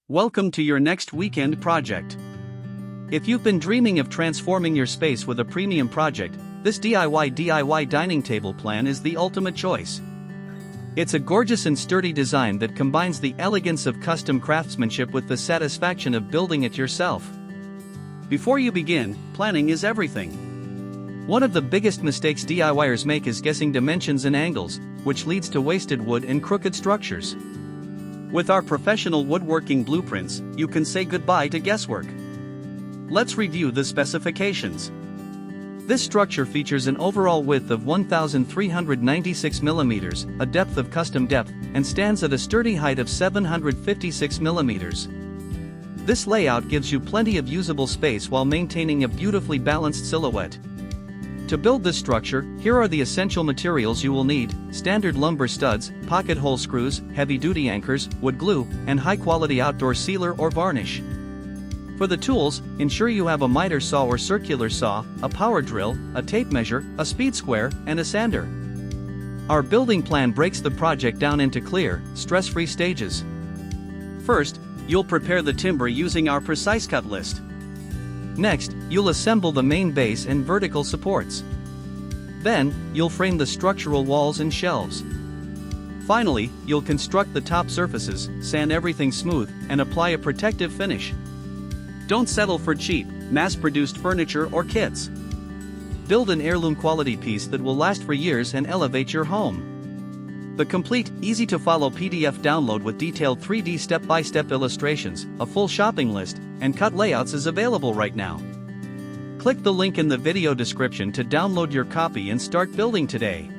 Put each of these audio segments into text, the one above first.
Welcome to your next weekend project. If you've been dreaming of transforming your space with a premium project, this DIY dining table plan is the ultimate choice. It's a gorgeous and sturdy design that combines the elegance of custom craftsmanship with the satisfaction of building it yourself. Before you begin, planning is everything. One of the biggest mistakes DIYers make is guessing dimensions and angles, which leads to wasted wood and crooked structures. With our professional woodworking blueprints, you can say goodbye to guesswork. Let's review the specifications. This structure features an overall width of 1,396 mm, a depth of custom depth, and stands at a sturdy height of 756 mm. This layout gives you plenty of usable space while maintaining a beautifully balanced silhouette. To build this structure, here are the essential materials you will need: standard lumber studs, pocket hole screws, heavy-duty anchors, wood glue, and high-quality outdoor sealer or varnish. For the tools, ensure you have a miter saw or circular saw, a power drill, a tape measure, a speed square, and a sander. Our building plan breaks the project down into clear, stress-free stages. First, you'll prepare the timber using our precise cut list. Next, you'll assemble the main base and vertical supports. Then, you'll frame the structural walls and shelves. Finally, you'll construct the top surfaces, sand everything smooth, and apply a protective finish. Don't settle for cheap, mass-produced furniture or kits. Build an heirloom quality piece that will last for years and elevate your home. The complete, easy-to-follow PDF download with detailed 3D step-by-step illustrations, a full shopping list, and cut layouts is available right now. Click the link in the video description to download your copy and start building today.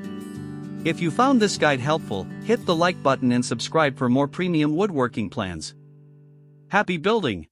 If you found this guide helpful, hit the like button and subscribe for more premium woodworking plans. Happy building!